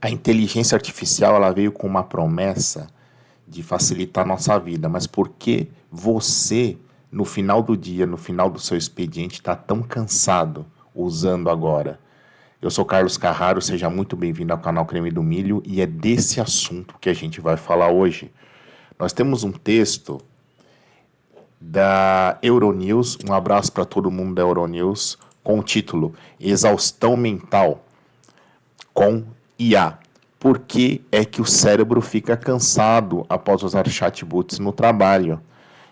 A inteligência artificial ela veio com uma promessa de facilitar a nossa vida, mas por que você, no final do dia, no final do seu expediente, está tão cansado usando agora? Eu sou Carlos Carraro, seja muito bem-vindo ao canal Creme do Milho e é desse assunto que a gente vai falar hoje. Nós temos um texto da Euronews, um abraço para todo mundo da Euronews, com o título Exaustão Mental com IA. Por que é que o cérebro fica cansado após usar chatbots no trabalho?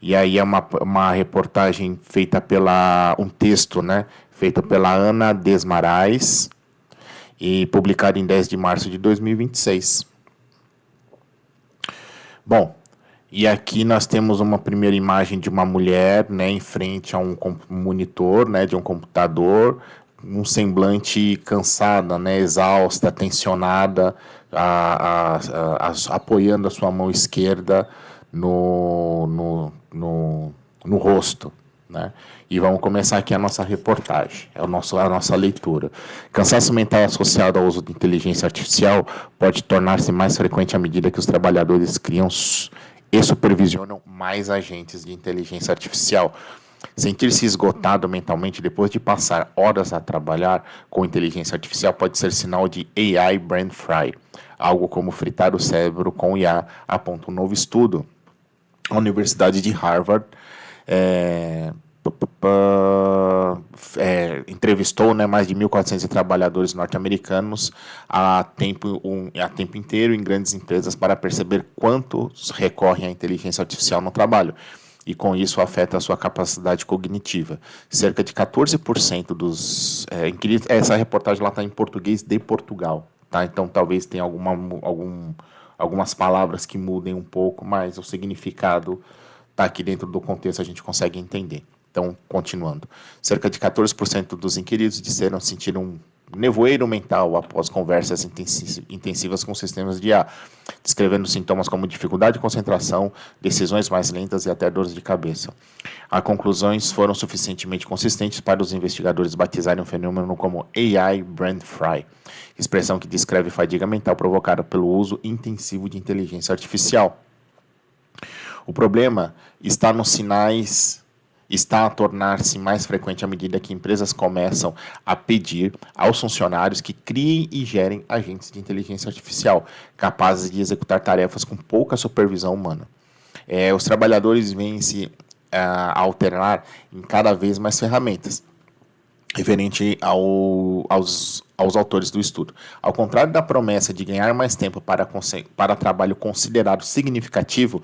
E aí é uma reportagem feita um texto, né? Feito pela Ana Desmarais e publicado em 10 de março de 2026. Bom, e aqui nós temos uma primeira imagem de uma mulher, né, em frente a um monitor, né, de um computador, um semblante cansada, né, exausta, tensionada, apoiando a sua mão esquerda no rosto. Né? E vamos começar aqui a nossa reportagem, a nossa leitura. Cansaço mental associado ao uso de inteligência artificial pode tornar-se mais frequente à medida que os trabalhadores criam e supervisionam mais agentes de inteligência artificial. Sentir-se esgotado mentalmente depois de passar horas a trabalhar com inteligência artificial pode ser sinal de AI brain fry, algo como fritar o cérebro com IA, aponta um novo estudo. A Universidade de Harvard entrevistou, né, mais de 1.400 trabalhadores norte-americanos a tempo inteiro em grandes empresas para perceber quantos recorrem à inteligência artificial no trabalho. E com isso afeta a sua capacidade cognitiva. Cerca de 14% dos inquiridos. Essa reportagem está em português de Portugal. Tá? Então talvez tenha algumas palavras que mudem um pouco, mas o significado está aqui dentro do contexto, a gente consegue entender. Então, continuando. Cerca de 14% dos inquiridos disseram sentir um nevoeiro mental após conversas intensivas com sistemas de IA, descrevendo sintomas como dificuldade de concentração, decisões mais lentas e até dores de cabeça. As conclusões foram suficientemente consistentes para os investigadores batizarem o fenômeno como AI brain fry, expressão que descreve fadiga mental provocada pelo uso intensivo de inteligência artificial. O problema está a tornar-se mais frequente à medida que empresas começam a pedir aos funcionários que criem e gerem agentes de inteligência artificial, capazes de executar tarefas com pouca supervisão humana. Os trabalhadores vêm-se a alternar em cada vez mais ferramentas, referente aos autores do estudo. Ao contrário da promessa de ganhar mais tempo para trabalho considerado significativo,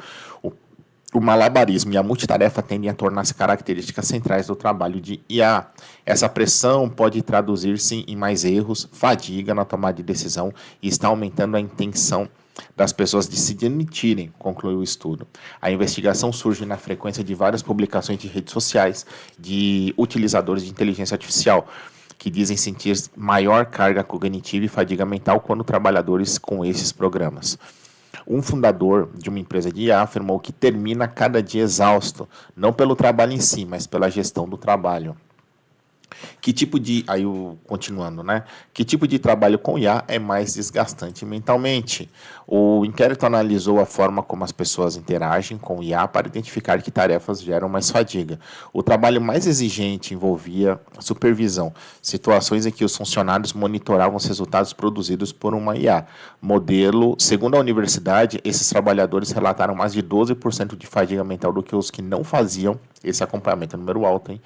o malabarismo e a multitarefa tendem a tornar-se características centrais do trabalho de IA. Essa pressão pode traduzir-se em mais erros, fadiga na tomada de decisão e está aumentando a intenção das pessoas de se demitirem, concluiu o estudo. A investigação surge na frequência de várias publicações de redes sociais de utilizadores de inteligência artificial, que dizem sentir maior carga cognitiva e fadiga mental quando trabalhadores com esses programas. Um fundador de uma empresa de IA afirmou que termina cada dia exausto, não pelo trabalho em si, mas pela gestão do trabalho. Continuando, né? Que tipo de trabalho com IA é mais desgastante mentalmente? O inquérito analisou a forma como as pessoas interagem com IA para identificar que tarefas geram mais fadiga. O trabalho mais exigente envolvia supervisão, situações em que os funcionários monitoravam os resultados produzidos por uma IA. Segundo a universidade, esses trabalhadores relataram mais de 12% de fadiga mental do que os que não faziam esse acompanhamento. É número alto, hein?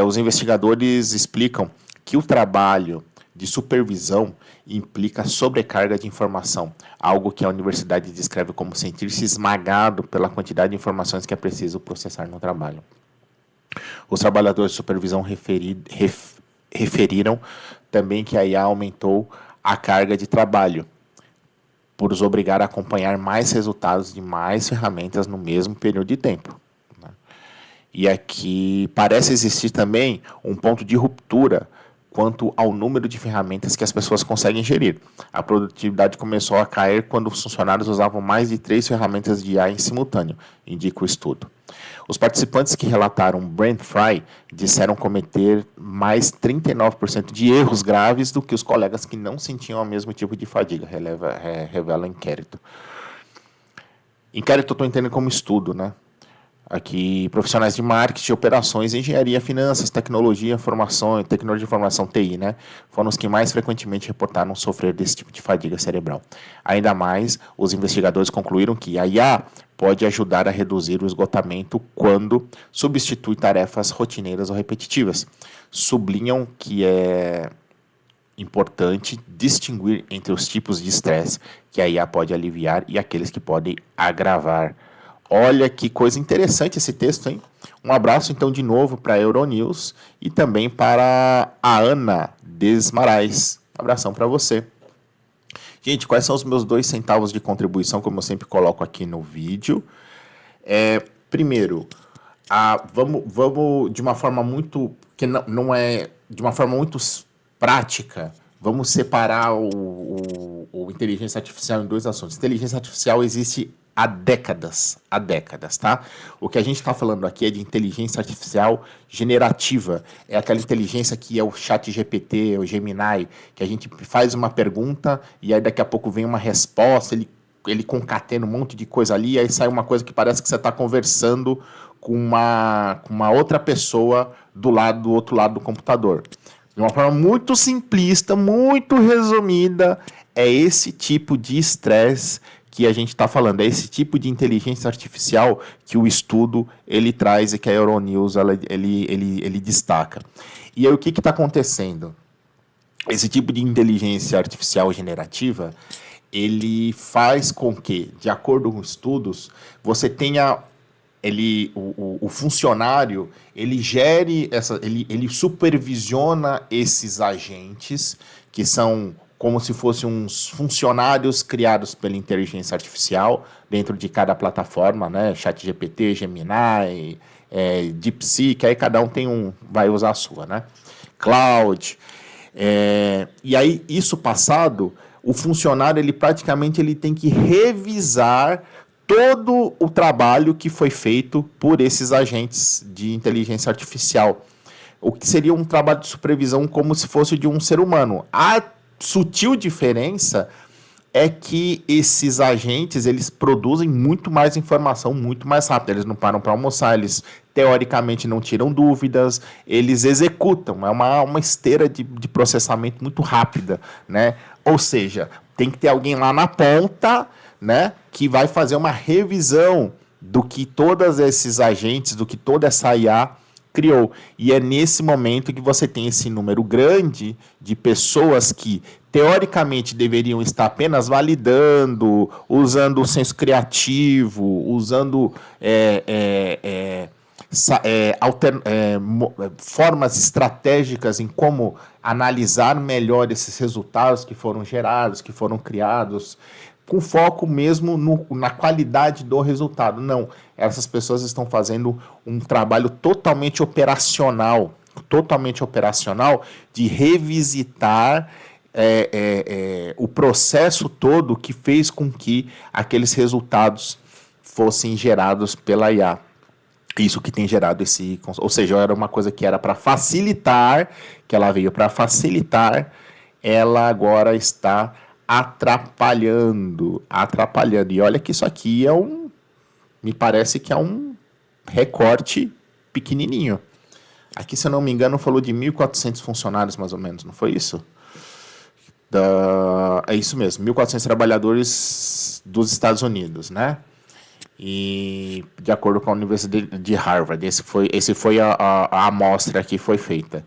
Os investigadores explicam que o trabalho de supervisão implica sobrecarga de informação, algo que a universidade descreve como sentir-se esmagado pela quantidade de informações que é preciso processar no trabalho. Os trabalhadores de supervisão referiram também que a IA aumentou a carga de trabalho, por os obrigar a acompanhar mais resultados de mais ferramentas no mesmo período de tempo. E aqui parece existir também um ponto de ruptura quanto ao número de ferramentas que as pessoas conseguem gerir. A produtividade começou a cair quando os funcionários usavam mais de 3 ferramentas de IA em simultâneo, indica o estudo. Os participantes que relataram brain fry disseram cometer mais 39% de erros graves do que os colegas que não sentiam o mesmo tipo de fadiga, revela o inquérito. Inquérito eu estou entendendo como estudo, né? Aqui, profissionais de marketing, operações, engenharia, finanças, tecnologia de informação, TI, né? Foram os que mais frequentemente reportaram sofrer desse tipo de fadiga cerebral. Ainda mais, os investigadores concluíram que a IA pode ajudar a reduzir o esgotamento quando substitui tarefas rotineiras ou repetitivas. Sublinham que é importante distinguir entre os tipos de estresse que a IA pode aliviar e aqueles que podem agravar. Olha que coisa interessante esse texto, hein? Um abraço, então, de novo para a Euronews e também para a Ana Desmarais. Um abração para você. Gente, quais são os meus 2 centavos de contribuição, como eu sempre coloco aqui no vídeo? Primeiro, vamos de uma forma muito... que não é... de uma forma muito prática, vamos separar o inteligência artificial em 2 assuntos. Inteligência artificial existe há décadas, tá? O que a gente está falando aqui é de inteligência artificial generativa. É aquela inteligência que é o ChatGPT, o Gemini, que a gente faz uma pergunta e aí daqui a pouco vem uma resposta, ele concatena um monte de coisa ali, e aí sai uma coisa que parece que você está conversando com uma outra pessoa do outro lado do computador. De uma forma muito simplista, muito resumida, é esse tipo de estresse que a gente está falando, é esse tipo de inteligência artificial que o estudo ele traz e que a Euronews ele destaca. E aí o que está acontecendo? Esse tipo de inteligência artificial generativa, ele faz com que, de acordo com estudos, você tenha o funcionário ele gere ele supervisiona esses agentes que são como se fossem uns funcionários criados pela inteligência artificial dentro de cada plataforma, né? ChatGPT, Gemini, DeepSeek, aí cada um vai usar a sua, né? Cloud. E aí, isso passado, o funcionário ele tem que revisar todo o trabalho que foi feito por esses agentes de inteligência artificial. O que seria um trabalho de supervisão como se fosse de um ser humano. A sutil diferença é que esses agentes eles produzem muito mais informação muito mais rápido. Eles não param para almoçar, eles teoricamente não tiram dúvidas, eles executam. É uma esteira de processamento muito rápida, né? Ou seja, tem que ter alguém lá na ponta, né, que vai fazer uma revisão do que todos esses agentes, do que toda essa IA criou. E é nesse momento que você tem esse número grande de pessoas que, teoricamente, deveriam estar apenas validando, usando o senso criativo, usando formas estratégicas em como analisar melhor esses resultados que foram gerados, que foram criados, com foco mesmo na qualidade do resultado. Não, essas pessoas estão fazendo um trabalho totalmente operacional de revisitar o processo todo que fez com que aqueles resultados fossem gerados pela IA. Isso que tem gerado ou seja, era uma coisa que era para facilitar, que ela veio para facilitar, ela agora está atrapalhando. E olha que isso aqui me parece que é um recorte pequenininho. Aqui, se eu não me engano, falou de 1.400 funcionários, mais ou menos, não foi isso? É isso mesmo, 1.400 trabalhadores dos Estados Unidos, né? E, de acordo com a Universidade de Harvard, esse foi a amostra que foi feita.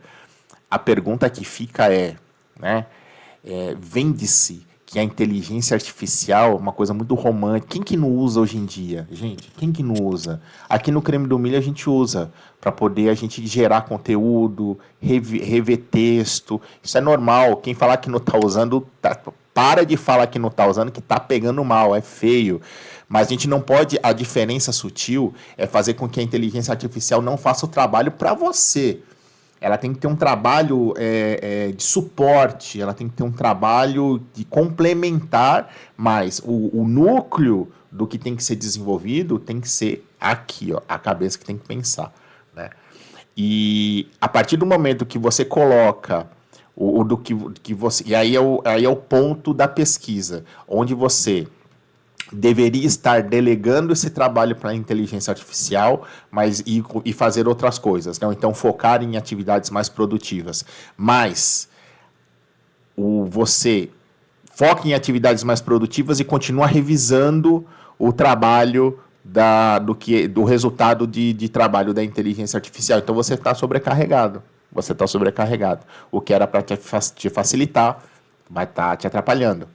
A pergunta que fica né? Vende-se que a inteligência artificial é uma coisa muito romântica. Quem que não usa hoje em dia? Gente, quem que não usa? Aqui no Creme do Milho a gente usa para poder a gente gerar conteúdo, rever texto. Isso é normal. Quem falar que não está usando, para de falar que não está usando, que está pegando mal, é feio. Mas a gente não pode, a diferença sutil é fazer com que a inteligência artificial não faça o trabalho para você. ela tem que ter um trabalho de suporte, ela tem que ter um trabalho de complementar, mas o núcleo do que tem que ser desenvolvido tem que ser aqui, ó, a cabeça que tem que pensar, né? E a partir do momento que você coloca o do que você. E aí é o ponto da pesquisa, onde você deveria estar delegando esse trabalho para a inteligência artificial, mas e fazer outras coisas, né? Então focar em atividades mais produtivas. Mas você foca em atividades mais produtivas e continua revisando o trabalho do resultado de trabalho da inteligência artificial. Então você está sobrecarregado. Você está sobrecarregado. O que era para te facilitar vai estar te atrapalhando.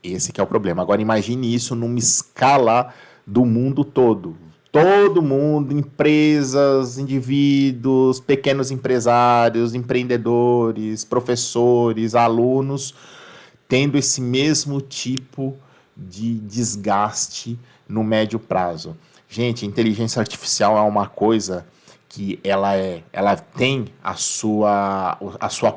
Esse que é o problema. Agora imagine isso numa escala do mundo todo. Todo mundo, empresas, indivíduos, pequenos empresários, empreendedores, professores, alunos, tendo esse mesmo tipo de desgaste no médio prazo. Gente, inteligência artificial é uma coisa que ela tem a sua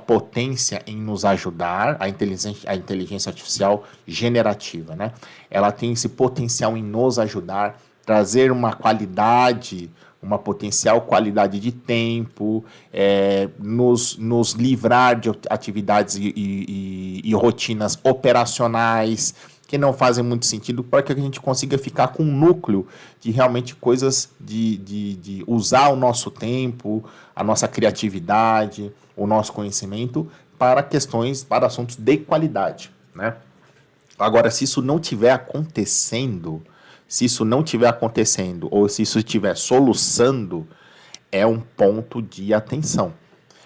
potência em nos ajudar, a inteligência artificial generativa, né? Ela tem esse potencial em nos ajudar, trazer uma potencial qualidade de tempo, nos livrar de atividades e rotinas operacionais que não fazem muito sentido para que a gente consiga ficar com um núcleo de realmente coisas de usar o nosso tempo, a nossa criatividade, o nosso conhecimento para para assuntos de qualidade, né? Agora, se isso não estiver acontecendo, ou se isso estiver soluçando, é um ponto de atenção.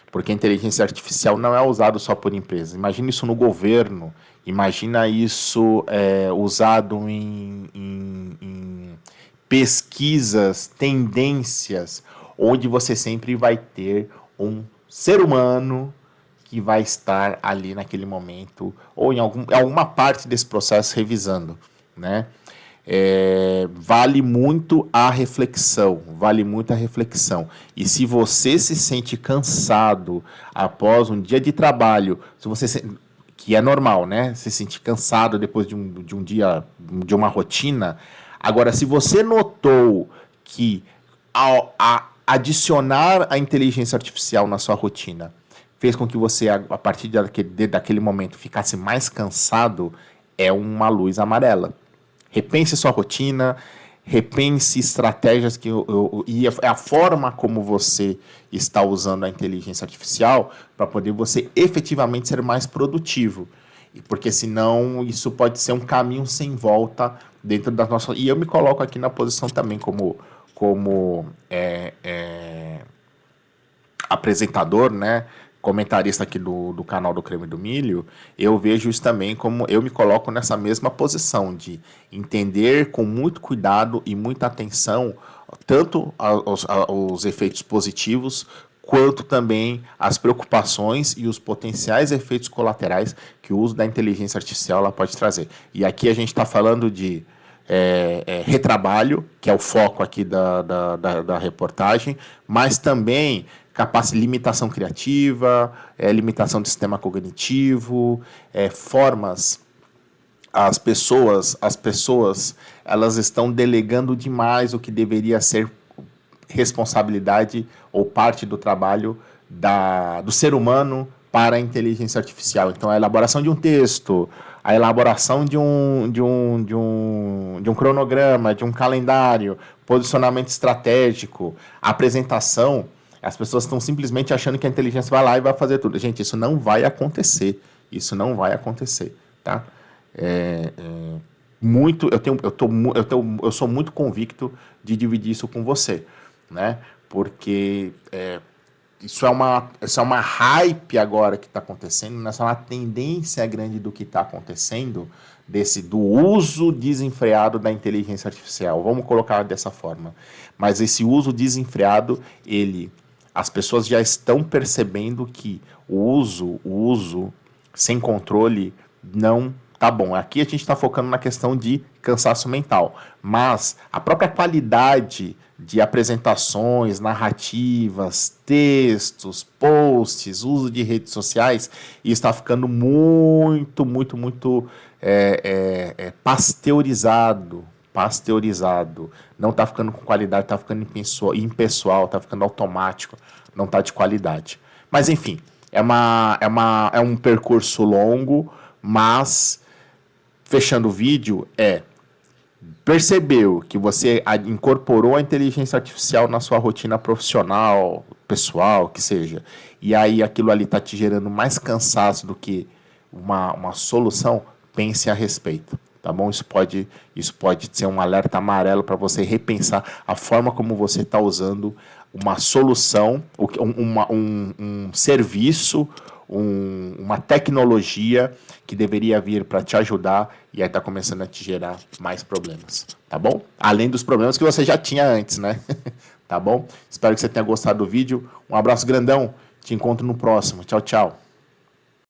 Porque a inteligência artificial não é usada só por empresas. Imagina isso no governo, imagina isso usado em pesquisas, tendências, onde você sempre vai ter um ser humano que vai estar ali naquele momento, ou em alguma parte desse processo revisando, né? Vale muito a reflexão, E se você se sente cansado após um dia de trabalho, que é normal, né? Se sentir cansado depois de um dia, de uma rotina. Agora, se você notou que ao adicionar a inteligência artificial na sua rotina fez com que você, a partir daquele momento, ficasse mais cansado, é uma luz amarela. Repense sua rotina, repense estratégias e a forma como você está usando a inteligência artificial para poder você efetivamente ser mais produtivo. Porque senão isso pode ser um caminho sem volta dentro das nossas... E eu me coloco aqui na posição também como apresentador, né? Comentarista aqui do canal do Creme do Milho, eu vejo isso também como eu me coloco nessa mesma posição de entender com muito cuidado e muita atenção tanto os efeitos positivos quanto também as preocupações e os potenciais efeitos colaterais que o uso da inteligência artificial ela pode trazer. E aqui a gente está falando de retrabalho, que é o foco aqui da reportagem, mas também limitação criativa, limitação do sistema cognitivo, formas. As pessoas, elas estão delegando demais o que deveria ser responsabilidade ou parte do trabalho do ser humano para a inteligência artificial. Então, a elaboração de um texto, a elaboração de um cronograma, de um calendário, posicionamento estratégico, apresentação. As pessoas estão simplesmente achando que a inteligência vai lá e vai fazer tudo. Gente, isso não vai acontecer. Isso não vai acontecer, tá? Eu sou muito convicto de dividir isso com você, né? Porque isso é uma hype agora que está acontecendo, essa é uma tendência grande do que está acontecendo, do uso desenfreado da inteligência artificial. Vamos colocar dessa forma. Mas esse uso desenfreado, as pessoas já estão percebendo que o uso sem controle não tá bom, aqui a gente está focando na questão de cansaço mental, mas a própria qualidade de apresentações, narrativas, textos, posts, uso de redes sociais, está ficando muito pasteurizado. Não está ficando com qualidade, está ficando impessoal, está ficando automático, não está de qualidade. Mas enfim, é um percurso longo, mas fechando o vídeo, percebeu que você incorporou a inteligência artificial na sua rotina profissional, pessoal, que seja, e aí aquilo ali está te gerando mais cansaço do que uma solução, pense a respeito, tá bom? Isso pode ser um alerta amarelo para você repensar a forma como você está usando uma solução, um serviço, uma tecnologia que deveria vir para te ajudar e aí está começando a te gerar mais problemas, tá bom? Além dos problemas que você já tinha antes, né? Tá bom? Espero que você tenha gostado do vídeo. Um abraço grandão. Te encontro no próximo. Tchau, tchau.